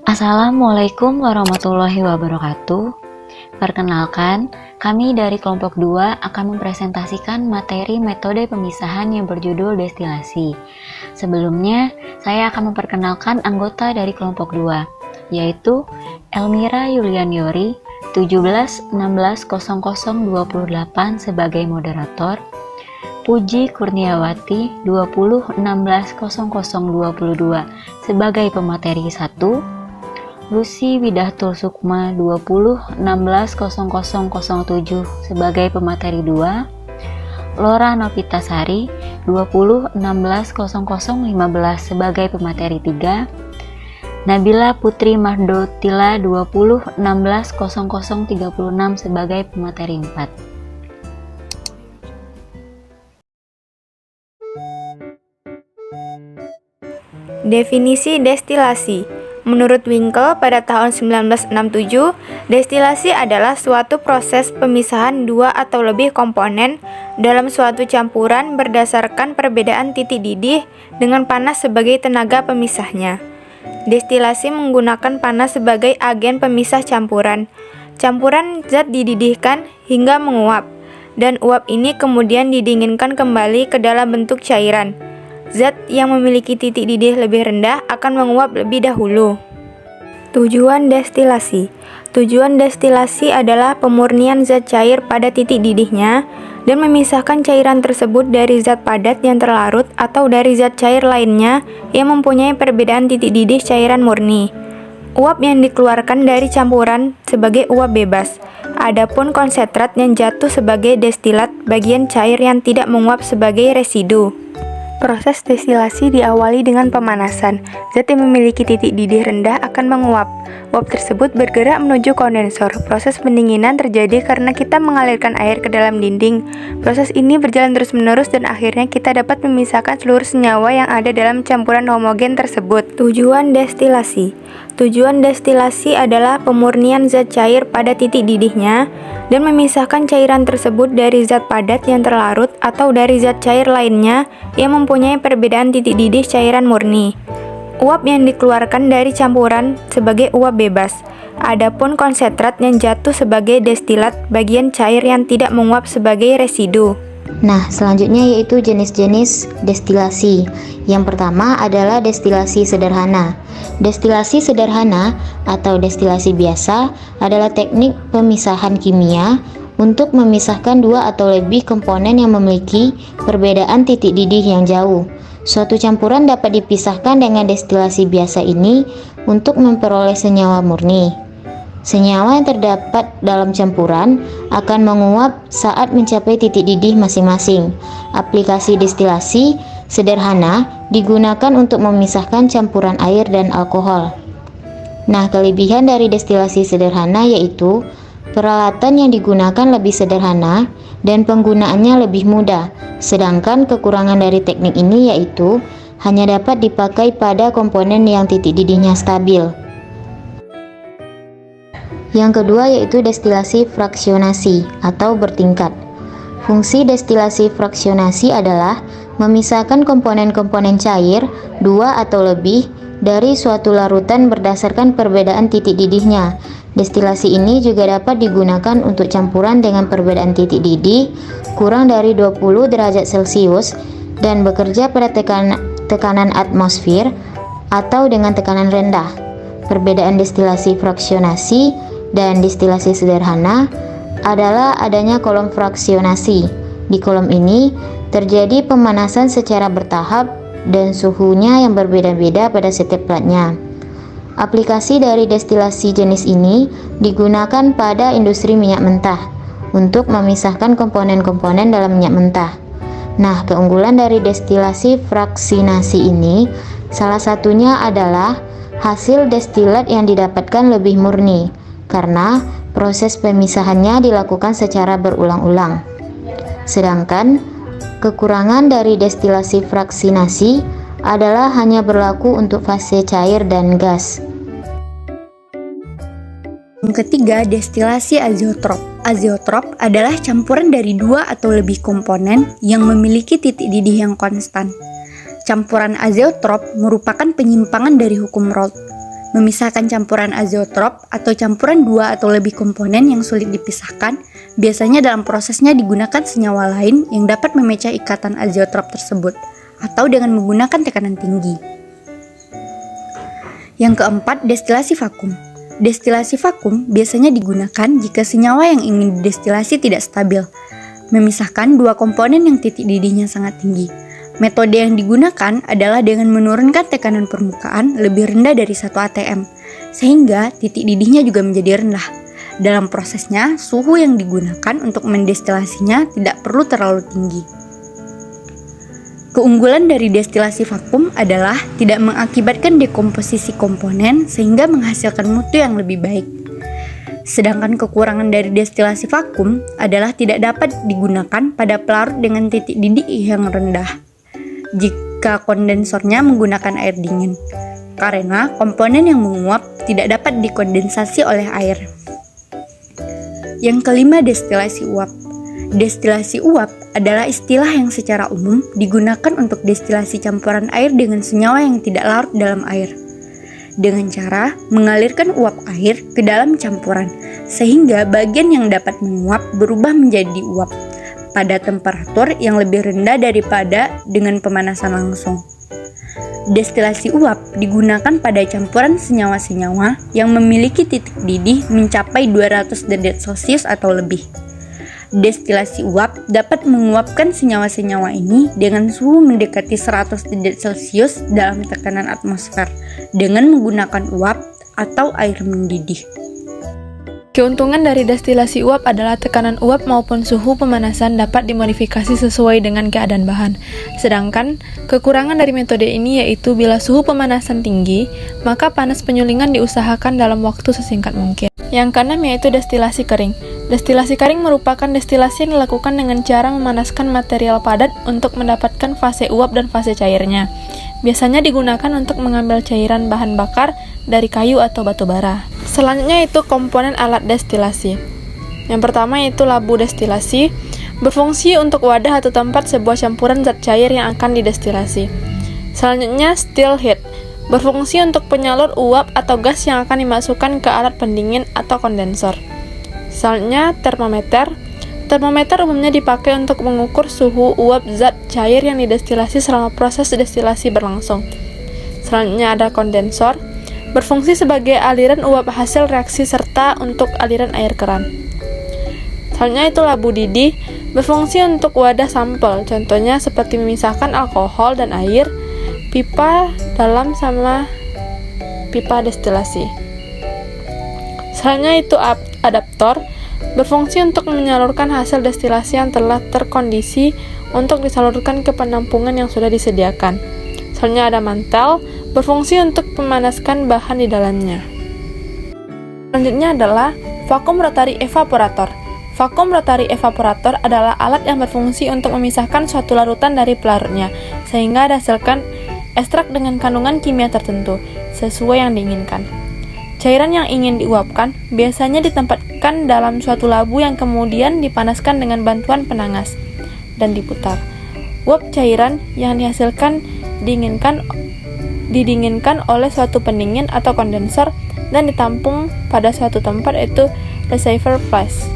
Assalamualaikum warahmatullahi wabarakatuh. Perkenalkan, kami dari kelompok 2 akan mempresentasikan materi metode pemisahan yang berjudul destilasi. Sebelumnya, saya akan memperkenalkan anggota dari kelompok 2, yaitu Elmira Yulian-Yori 17-16-00-28 sebagai moderator, Puji Kurniawati 20-16-00-22 sebagai pemateri 1, Lucy Widahtul Sukma 20-16-00-07 sebagai pemateri 2, Lora Novitasari 20-16-00-15 sebagai pemateri 3, Nabila Putri Mahdotila 20-16-00-36 sebagai pemateri 4. Definisi destilasi. Menurut Winkel pada tahun 1967, destilasi adalah suatu proses pemisahan dua atau lebih komponen dalam suatu campuran berdasarkan perbedaan titik didih dengan panas sebagai tenaga pemisahnya. Destilasi menggunakan panas sebagai agen pemisah campuran. Campuran zat dididihkan hingga menguap, dan uap ini kemudian didinginkan kembali ke dalam bentuk cairan. Zat yang memiliki titik didih lebih rendah akan menguap lebih dahulu. Tujuan destilasi. Tujuan destilasi adalah pemurnian zat cair pada titik didihnya dan memisahkan cairan tersebut dari zat padat yang terlarut atau dari zat cair lainnya yang mempunyai perbedaan titik didih cairan murni. Uap yang dikeluarkan dari campuran sebagai uap bebas. Adapun konsentrat yang jatuh sebagai destilat bagian cair yang tidak menguap sebagai residu. Proses destilasi diawali dengan pemanasan. Zat yang memiliki titik didih rendah akan menguap. Uap tersebut bergerak menuju kondensor. Proses pendinginan terjadi karena kita mengalirkan air ke dalam dinding. Proses ini berjalan terus-menerus dan akhirnya kita dapat memisahkan seluruh senyawa yang ada dalam campuran homogen tersebut. Tujuan destilasi. Tujuan destilasi adalah pemurnian zat cair pada titik didihnya dan memisahkan cairan tersebut dari zat padat yang terlarut atau dari zat cair lainnya yang mempunyai perbedaan titik didih cairan murni. Uap yang dikeluarkan dari campuran sebagai uap bebas. Adapun konsentrat yang jatuh sebagai destilat bagian cair yang tidak menguap sebagai residu. Nah, selanjutnya yaitu jenis-jenis destilasi. Yang pertama adalah destilasi sederhana. Destilasi sederhana atau destilasi biasa adalah teknik pemisahan kimia untuk memisahkan dua atau lebih komponen yang memiliki perbedaan titik didih yang jauh. Suatu campuran dapat dipisahkan dengan destilasi biasa ini untuk memperoleh senyawa murni. Senyawa yang terdapat dalam campuran akan menguap saat mencapai titik didih masing-masing. Aplikasi destilasi sederhana digunakan untuk memisahkan campuran air dan alkohol. Nah, kelebihan dari destilasi sederhana yaitu peralatan yang digunakan lebih sederhana dan penggunaannya lebih mudah. Sedangkan kekurangan dari teknik ini yaitu hanya dapat dipakai pada komponen yang titik didihnya stabil. Yang kedua yaitu destilasi fraksionasi atau bertingkat. Fungsi destilasi fraksionasi adalah memisahkan komponen-komponen cair dua atau lebih dari suatu larutan berdasarkan perbedaan titik didihnya. Destilasi ini juga dapat digunakan untuk campuran dengan perbedaan titik didih kurang dari 20 derajat Celcius dan bekerja pada tekanan atmosfer atau dengan tekanan rendah. Perbedaan destilasi fraksionasi dan destilasi sederhana adalah adanya kolom fraksionasi. Di kolom ini terjadi pemanasan secara bertahap dan suhunya yang berbeda-beda pada setiap platnya. Aplikasi dari destilasi jenis ini digunakan pada industri minyak mentah untuk memisahkan komponen-komponen dalam minyak mentah. Nah, keunggulan dari destilasi fraksinasi ini salah satunya adalah hasil destilat yang didapatkan lebih murni karena proses pemisahannya dilakukan secara berulang-ulang. Sedangkan kekurangan dari destilasi fraksinasi adalah hanya berlaku untuk fase cair dan gas. Yang ketiga, destilasi azeotrop. Azeotrop adalah campuran dari dua atau lebih komponen yang memiliki titik didih yang konstan. campuran azeotrop merupakan penyimpangan dari hukum Raoult. Memisahkan campuran azeotrop atau campuran dua atau lebih komponen yang sulit dipisahkan, biasanya dalam prosesnya digunakan senyawa lain yang dapat memecah ikatan azeotrop tersebut, atau dengan menggunakan tekanan tinggi. Yang keempat, destilasi vakum. Destilasi vakum biasanya digunakan jika senyawa yang ingin didestilasi tidak stabil, memisahkan dua komponen yang titik didihnya sangat tinggi. Metode yang digunakan adalah dengan menurunkan tekanan permukaan lebih rendah dari 1 atm, sehingga titik didihnya juga menjadi rendah. Dalam prosesnya, suhu yang digunakan untuk mendestilasinya tidak perlu terlalu tinggi. Keunggulan dari destilasi vakum adalah tidak mengakibatkan dekomposisi komponen sehingga menghasilkan mutu yang lebih baik. Sedangkan kekurangan dari destilasi vakum adalah tidak dapat digunakan pada pelarut dengan titik didih yang rendah jika kondensornya menggunakan air dingin, karena komponen yang menguap tidak dapat dikondensasi oleh air. Yang kelima, destilasi uap. Destilasi uap adalah istilah yang secara umum digunakan untuk destilasi campuran air dengan senyawa yang tidak larut dalam air, dengan cara mengalirkan uap air ke dalam campuran, sehingga bagian yang dapat menguap berubah menjadi uap pada temperatur yang lebih rendah daripada dengan pemanasan langsung. Destilasi uap digunakan pada campuran senyawa-senyawa yang memiliki titik didih mencapai 200 derajat Celcius atau lebih. Destilasi uap dapat menguapkan senyawa-senyawa ini dengan suhu mendekati 100 derajat Celcius dalam tekanan atmosfer dengan menggunakan uap atau air mendidih. Keuntungan dari destilasi uap adalah tekanan uap maupun suhu pemanasan dapat dimodifikasi sesuai dengan keadaan bahan. Sedangkan, kekurangan dari metode ini yaitu bila suhu pemanasan tinggi, maka panas penyulingan diusahakan dalam waktu sesingkat mungkin. Yang keenam yaitu destilasi kering. Destilasi kering merupakan destilasi yang dilakukan dengan cara memanaskan material padat untuk mendapatkan fase uap dan fase cairnya. Biasanya digunakan untuk mengambil cairan bahan bakar dari kayu atau batu bara. Selanjutnya itu komponen alat destilasi. Yang pertama yaitu labu destilasi, berfungsi untuk wadah atau tempat sebuah campuran zat cair yang akan didestilasi. Selanjutnya still head, berfungsi untuk penyalur uap atau gas yang akan dimasukkan ke alat pendingin atau kondensor. Selanjutnya termometer. Termometer umumnya dipakai untuk mengukur suhu uap zat cair yang didestilasi selama proses destilasi berlangsung. Selanjutnya ada kondensor, berfungsi sebagai aliran uap hasil reaksi serta untuk aliran air keran. Selanjutnya itu labu didih, berfungsi untuk wadah sampel, contohnya seperti memisahkan alkohol dan air, pipa dalam sama pipa destilasi. Selanjutnya itu adaptor, berfungsi untuk menyalurkan hasil destilasi yang telah terkondisi untuk disalurkan ke penampungan yang sudah disediakan. Selanjutnya ada mantel, berfungsi untuk memanaskan bahan di dalamnya. Selanjutnya adalah vakum rotary evaporator. Vakum rotary evaporator adalah alat yang berfungsi untuk memisahkan suatu larutan dari pelarutnya, sehingga dihasilkan ekstrak dengan kandungan kimia tertentu, sesuai yang diinginkan. Cairan yang ingin diuapkan biasanya ditempatkan dalam suatu labu yang kemudian dipanaskan dengan bantuan penangas dan diputar. Uap cairan yang dihasilkan didinginkan oleh suatu pendingin atau kondensor dan ditampung pada suatu tempat, yaitu receiver flask.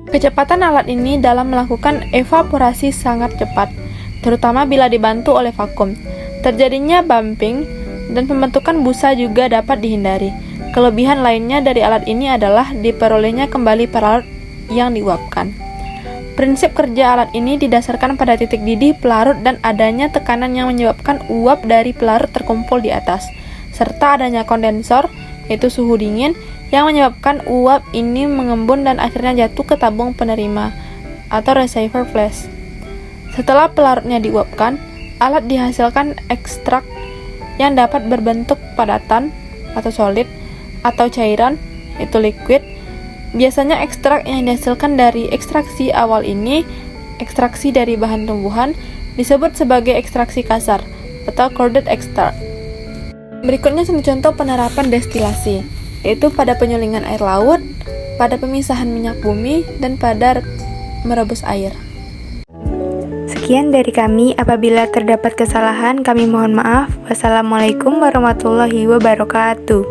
Kecepatan alat ini dalam melakukan evaporasi sangat cepat, terutama bila dibantu oleh vakum. Terjadinya bumping dan pembentukan busa juga dapat dihindari. Kelebihan lainnya dari alat ini adalah diperolehnya kembali pelarut yang diuapkan. Prinsip kerja alat ini didasarkan pada titik didih pelarut dan adanya tekanan yang menyebabkan uap dari pelarut terkumpul di atas, serta adanya kondensor, yaitu suhu dingin, yang menyebabkan uap ini mengembun dan akhirnya jatuh ke tabung penerima atau receiver flask. Setelah pelarutnya diuapkan, alat dihasilkan ekstrak yang dapat berbentuk padatan atau solid atau cairan, itu liquid. Biasanya ekstrak yang dihasilkan dari ekstraksi awal ini, ekstraksi dari bahan tumbuhan, disebut sebagai ekstraksi kasar atau corded extract. Berikutnya contoh penerapan destilasi, yaitu pada penyulingan air laut, pada pemisahan minyak bumi, dan pada merebus air. Sekian dari kami, apabila terdapat kesalahan kami mohon maaf. Wassalamualaikum warahmatullahi wabarakatuh.